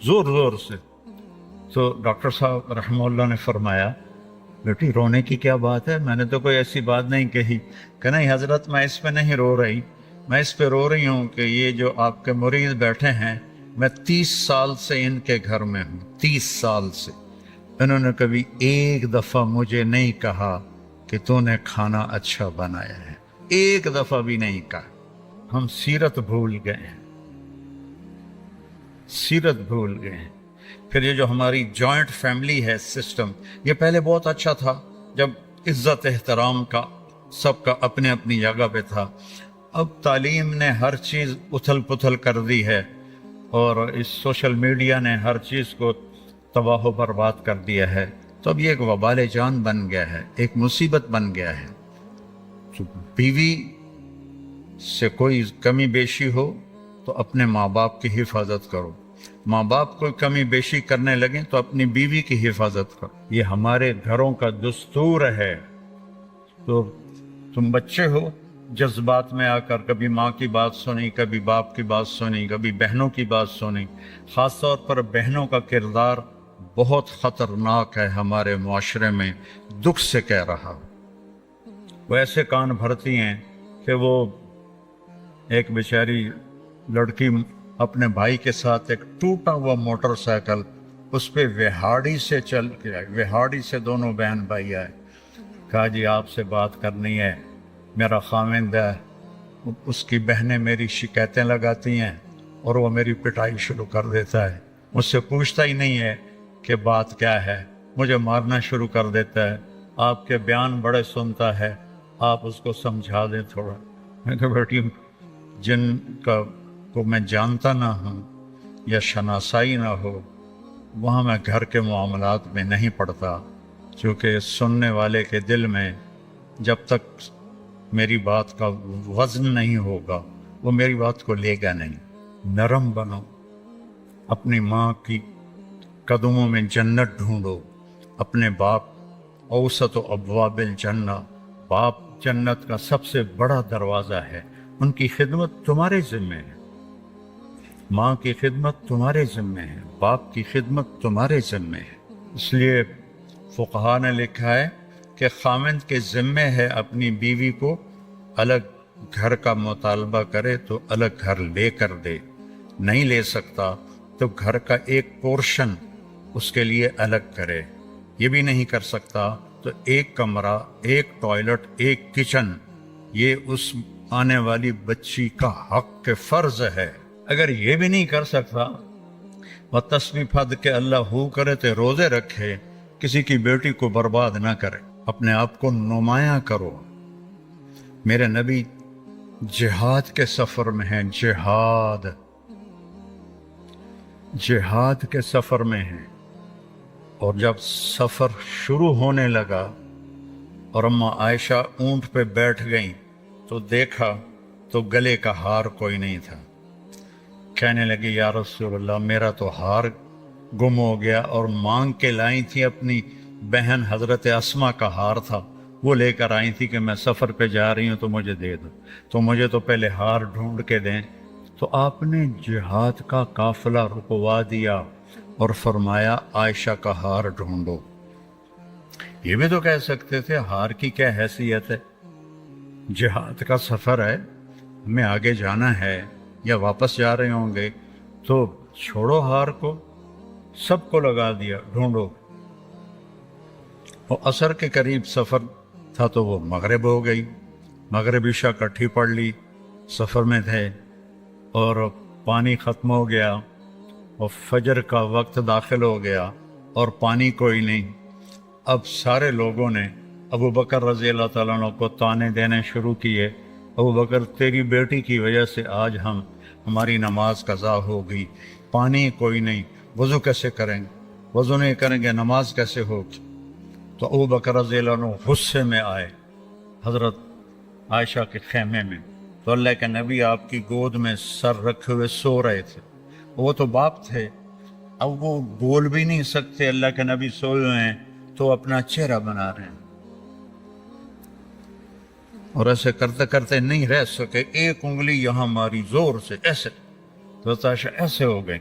زور زور سے. تو ڈاکٹر صاحب رحمہ اللہ نے فرمایا بیٹی رونے کی کیا بات ہے؟ میں نے تو کوئی ایسی بات نہیں کہی. کہ نہیں حضرت میں اس پہ نہیں رو رہی, میں اس پہ رو رہی ہوں کہ یہ جو آپ کے مریض بیٹھے ہیں میں 30 سال سے ان کے گھر میں ہوں, 30 سال سے انہوں نے کبھی ایک دفعہ مجھے نہیں کہا کہ تو نے کھانا اچھا بنایا ہے, ایک دفعہ بھی نہیں کہا. ہم سیرت بھول گئے ہیں, سیرت بھول گئے ہیں. پھر یہ جو ہماری جوائنٹ فیملی ہے سسٹم, یہ پہلے بہت اچھا تھا جب عزت احترام کا سب کا اپنے اپنی جگہ پہ تھا. اب تعلیم نے ہر چیز اتھل پتھل کر دی ہے, اور اس سوشل میڈیا نے ہر چیز کو تباہ و برباد کر دیا ہے. تو اب یہ ایک وبال جان بن گیا ہے, ایک مصیبت بن گیا ہے. تو بیوی سے کوئی کمی بیشی ہو تو اپنے ماں باپ کی حفاظت کرو, ماں باپ کوئی کمی بیشی کرنے لگیں تو اپنی بیوی کی حفاظت کرو. یہ ہمارے گھروں کا دستور ہے. تو تم بچے ہو, جذبات میں آ کر کبھی ماں کی بات سنی, کبھی باپ کی بات سنی, کبھی بہنوں کی بات سنی. خاص طور پر بہنوں کا کردار بہت خطرناک ہے ہمارے معاشرے میں, دکھ سے کہہ رہا ہوں. وہ ایسے کان بھرتی ہیں کہ وہ ایک بیچاری لڑکی اپنے بھائی کے ساتھ ایک ٹوٹا ہوا موٹر سائیکل, اس پہ وہاڑی سے چل کے آئے, وہاڑی سے دونوں بہن بھائی آئے. کہا جی آپ سے بات کرنی ہے, میرا خاوند ہے, اس کی بہنیں میری شکایتیں لگاتی ہیں اور وہ میری پٹائی شروع کر دیتا ہے, مجھ سے پوچھتا ہی نہیں ہے کہ بات کیا ہے, مجھے مارنا شروع کر دیتا ہے. آپ کے بیان بڑے سنتا ہے, آپ اس کو سمجھا دیں تھوڑا. میں کہا بیٹی جن کا کو میں جانتا نہ ہوں یا شناسائی نہ ہو وہاں میں گھر کے معاملات میں نہیں پڑتا, کیونکہ سننے والے کے دل میں جب تک میری بات کا وزن نہیں ہوگا وہ میری بات کو لے گا نہیں. نرم بنو, اپنی ماں کی قدموں میں جنت ڈھونڈو. اپنے باپ اوسط و ابواب الجنہ, باپ جنت کا سب سے بڑا دروازہ ہے, ان کی خدمت تمہارے ذمہ ہے. ماں کی خدمت تمہارے ذمہ ہے, باپ کی خدمت تمہارے ذمہ ہے. اس لیے فقہا نے لکھا ہے کہ خاوند کے ذمہ ہے اپنی بیوی کو الگ گھر کا مطالبہ کرے تو الگ گھر لے کر دے, نہیں لے سکتا تو گھر کا ایک پورشن اس کے لیے الگ کرے. یہ بھی نہیں کر سکتا تو ایک کمرہ, ایک ٹوائلٹ, ایک کچن, یہ اس آنے والی بچی کا حق کے فرض ہے. اگر یہ بھی نہیں کر سکتا وہ تسبیح پھد کے اللہ ہو کرے تو روزے رکھے, کسی کی بیٹی کو برباد نہ کرے, اپنے آپ کو نمایاں کرو. میرے نبی جہاد کے سفر میں ہیں, جہاد کے سفر میں ہیں. اور جب سفر شروع ہونے لگا اور اماں عائشہ اونٹ پہ بیٹھ گئیں تو دیکھا تو گلے کا ہار کوئی نہیں تھا. کہنے لگی یا رسول اللہ میرا تو ہار گم ہو گیا, اور مانگ کے لائی تھی اپنی بہن حضرت اسما کا ہار تھا, وہ لے کر آئی تھی کہ میں سفر پہ جا رہی ہوں تو مجھے دے دو, تو مجھے تو پہلے ہار ڈھونڈ کے دیں. تو آپ نے جہاد کا قافلہ رکوا دیا اور فرمایا عائشہ کا ہار ڈھونڈو. یہ بھی تو کہہ سکتے تھے ہار کی کیا حیثیت ہے, جہاد کا سفر ہے, ہمیں آگے جانا ہے یا واپس جا رہے ہوں گے تو چھوڑو ہار کو, سب کو لگا دیا, ڈھونڈو. وہ عصر کے قریب سفر تھا تو وہ مغرب ہو گئی, مغرب عشاء کٹھی پڑھ لی, سفر میں تھے اور پانی ختم ہو گیا اور فجر کا وقت داخل ہو گیا اور پانی کوئی نہیں. اب سارے لوگوں نے ابو بکر رضی اللہ تعالیٰ عنہ کو تانے دینے شروع کیے, ابو بکر تیری بیٹی کی وجہ سے آج ہماری نماز قضا ہو گئی, پانی کوئی نہیں, وضو کیسے کریں گے, وضو نہیں کریں گے نماز کیسے ہوگی. تو ابو بکر رضی اللہ عنہ غصے میں آئے حضرت عائشہ کے خیمے میں, تو اللہ کے نبی آپ کی گود میں سر رکھے ہوئے سو رہے تھے. وہ تو باپ تھے, اب وہ بول بھی نہیں سکتے, اللہ کے نبی سوئے ہوئے ہیں تو اپنا چہرہ بنا رہے ہیں, اور ایسے کرتے کرتے نہیں رہ سکے, ایک انگلی یہاں ماری زور سے ایسے, تو عائشہ ایسے ہو گئی.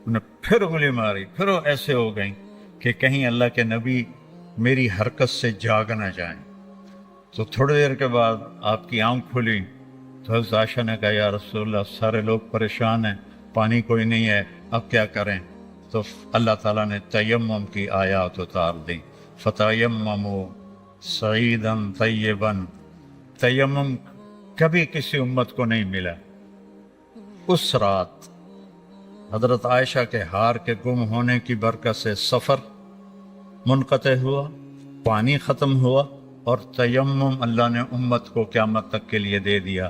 انہیں پھر انگلی ماری، پھر وہ ایسے ہو گئیں کہ کہیں اللہ کے نبی میری حرکت سے جاگ نہ جائیں۔ تو تھوڑی دیر کے بعد آپ کی آنکھ کھلی تو حضرت عائشہ نے کہا یا رسول اللہ سارے لوگ پریشان ہیں، پانی کوئی نہیں ہے، اب کیا کریں؟ تو اللہ تعالیٰ نے تیمم کی آیات اتار دیں، فتیمموا صعیدا طیبا۔ تیمم کبھی کسی امت کو نہیں ملا۔ اس رات حضرت عائشہ کے ہار کے گم ہونے کی برکت سے سفر منقطع ہوا، پانی ختم ہوا، اور تیمم اللہ نے امت کو قیامت تک کے لیے دے دیا۔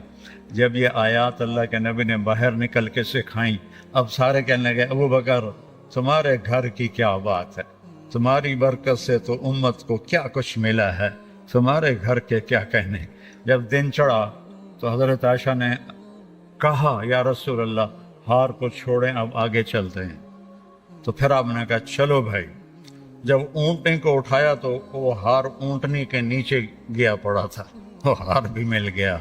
جب یہ آیات اللہ کے نبی نے باہر نکل کے سکھائیں، اب سارے کہنے لگے ابو بکر تمہارے گھر کی کیا بات ہے، تمہاری برکت سے تو امت کو کیا کچھ ملا ہے، تمہارے گھر کے کیا کہنے۔ جب دن چڑھا تو حضرت عائشہ نے کہا یا رسول اللہ ہار کو چھوڑیں، اب آگے چلتے ہیں۔ تو پھر آپ نے کہا چلو بھائی۔ جب اونٹنی کو اٹھایا تو وہ ہار اونٹنی کے نیچے گیا پڑا تھا، وہ ہار بھی مل گیا۔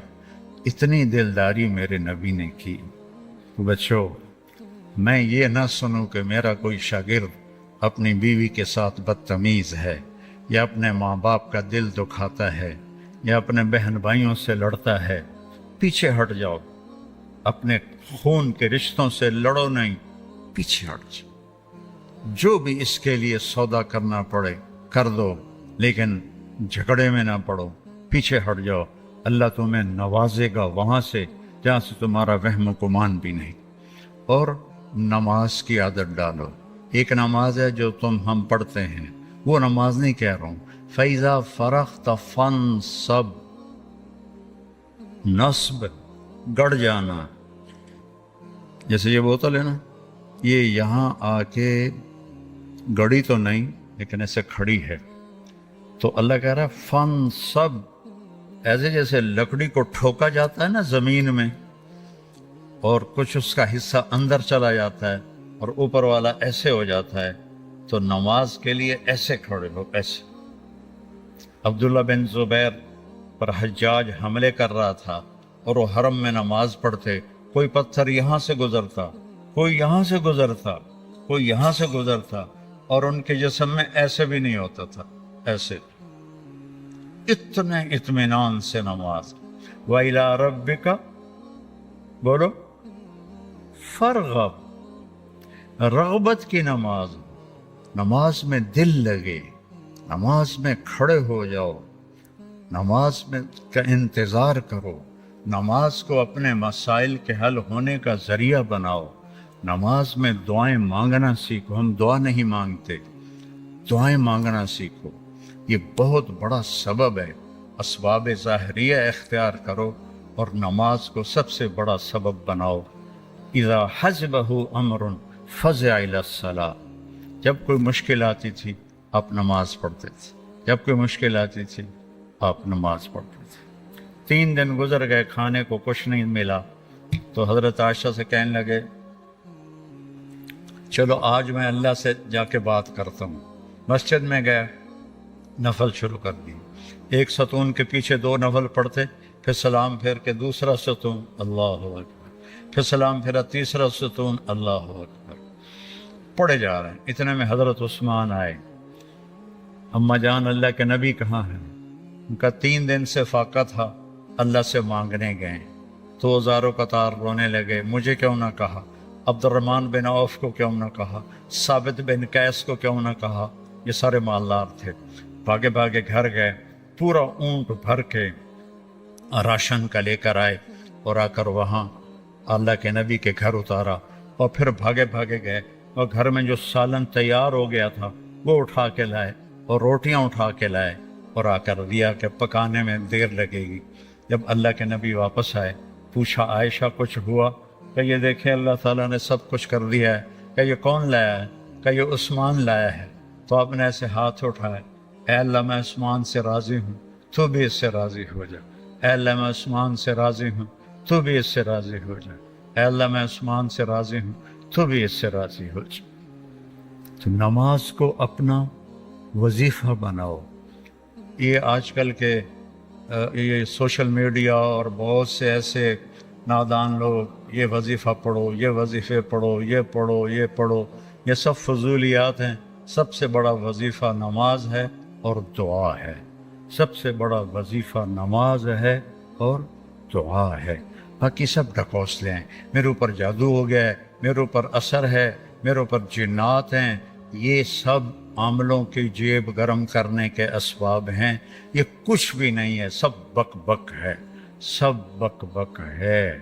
اتنی دلداری میرے نبی نے کی۔ بچوں، میں یہ نہ سنوں کہ میرا کوئی شاگرد اپنی بیوی کے ساتھ بدتمیز ہے، یا اپنے ماں باپ کا دل دکھاتا ہے، یا اپنے بہن بھائیوں سے لڑتا ہے۔ پیچھے ہٹ جاؤ، اپنے خون کے رشتوں سے لڑو نہیں، پیچھے ہٹ جاؤ۔ جو بھی اس کے لیے سودا کرنا پڑے کر دو، لیکن جھگڑے میں نہ پڑو، پیچھے ہٹ جاؤ۔ اللہ تمہیں نوازے گا وہاں سے جہاں سے تمہارا وہم و گمان بھی نہیں۔ اور نماز کی عادت ڈالو۔ ایک نماز ہے جو ہم پڑھتے ہیں، وہ نماز نہیں کہہ رہا ہوں۔ فَإِذَا فَرَغْتَ فَانْصَبْ، نصب گڑ جانا۔ جیسے یہ بوتل ہے نا، یہ یہاں آ کے گڑی تو نہیں لیکن ایسے کھڑی ہے، تو اللہ کہہ رہا ہے فَانْصَبْ، ایسے جیسے لکڑی کو ٹھوکا جاتا ہے نا زمین میں، اور کچھ اس کا حصہ اندر چلا جاتا ہے اور اوپر والا ایسے ہو جاتا ہے، تو نماز کے لیے ایسے کھڑے ہو، ایسے۔ عبداللہ بن زبیر پر حجاج حملے کر رہا تھا اور وہ حرم میں نماز پڑھتے، کوئی پتھر یہاں سے گزرتا، کوئی یہاں سے گزرتا، کوئی یہاں سے گزرتا، اور ان کے جسم میں ایسے بھی نہیں ہوتا تھا، ایسے۔ اتنے اطمینان سے نماز۔ وَإِلَىٰ رَبِّكَ، بولو، فرغب، رغبت کی نماز۔ نماز میں دل لگے، نماز میں کھڑے ہو جاؤ، نماز میں کا انتظار کرو، نماز کو اپنے مسائل کے حل ہونے کا ذریعہ بناؤ۔ نماز میں دعائیں مانگنا سیکھو۔ ہم دعا نہیں مانگتے، دعائیں مانگنا سیکھو۔ یہ بہت بڑا سبب ہے۔ اسباب ظاہریہ اختیار کرو اور نماز کو سب سے بڑا سبب بناؤ۔ اذا حزبہ امر فزع الی الصلاۃ، جب کوئی مشکل آتی تھی آپ نماز پڑھتے تھے، جب کوئی مشکل آتی تھی آپ نماز پڑھتے تھے۔ 3 دن گزر گئے، کھانے کو کچھ نہیں ملا، تو حضرت عائشہ سے کہنے لگے چلو آج میں اللہ سے جا کے بات کرتا ہوں۔ مسجد میں گیا، نفل شروع کر دی، ایک ستون کے پیچھے 2 نفل پڑھتے، پھر سلام پھیر کے دوسرا ستون، اللہ اکبر، پھر سلام پھیرا تیسرا ستون، اللہ اکبر، پڑھے جا رہے ہیں۔ اتنے میں حضرت عثمان آئے۔ اما جان اللہ کے نبی کہاں ہیں؟ ان کا 3 دن سے فاقہ تھا، اللہ سے مانگنے گئے تو زاروں قطار رونے لگے، مجھے کیوں نہ کہا، عبد الرحمن بن عوف کو کیوں نہ کہا، ثابت بن قیس کو کیوں نہ کہا، یہ سارے مالدار تھے۔ بھاگے بھاگے گھر گئے، پورا اونٹ بھر کے راشن کا لے کر آئے، اور آ کر وہاں اللہ کے نبی کے گھر اتارا، اور پھر بھاگے بھاگے گئے اور گھر میں جو سالن تیار ہو گیا تھا وہ اٹھا کے لائے، اور روٹیاں اٹھا کے لائے، اور آ کر دیا کہ پکانے میں دیر لگے گی۔ جب اللہ کے نبی واپس آئے، پوچھا عائشہ کچھ ہوا؟ کہ یہ دیکھیں اللہ تعالیٰ نے سب کچھ کر دیا ہے۔ کہ یہ کون لایا ہے؟ کہ یہ عثمان لایا ہے۔ تو آپ نے ایسے ہاتھ اٹھائے، اے اللہ میں عثمان سے راضی ہوں، تو بھی اس سے راضی ہو جا۔ اے اللہ میں عثمان سے راضی ہوں، تو بھی اس سے راضی ہو جا۔ اے اللہ میں عثمان سے راضی ہوں، تو بھی اس سے راضی ہو جا۔ تو نماز کو اپنا وظیفہ بناؤ۔ یہ آج کل کے یہ سوشل میڈیا اور بہت سے ایسے نادان لوگ یہ وظیفہ پڑھو، یہ وظیفے پڑھو، یہ پڑھو، یہ پڑھو، یہ سب فضولیات ہیں۔ سب سے بڑا وظیفہ نماز ہے اور دعا ہے۔ سب سے بڑا وظیفہ نماز ہے اور دعا ہے۔ باقی سب ڈھکوسلے ہیں، میرے اوپر جادو ہو گیا ہے، میرے اوپر اثر ہے، میرے اوپر جنات ہیں، یہ سب عاملوں کی جیب گرم کرنے کے اسباب ہیں۔ یہ کچھ بھی نہیں ہے، سب بک بک ہے، سب بک بک ہے۔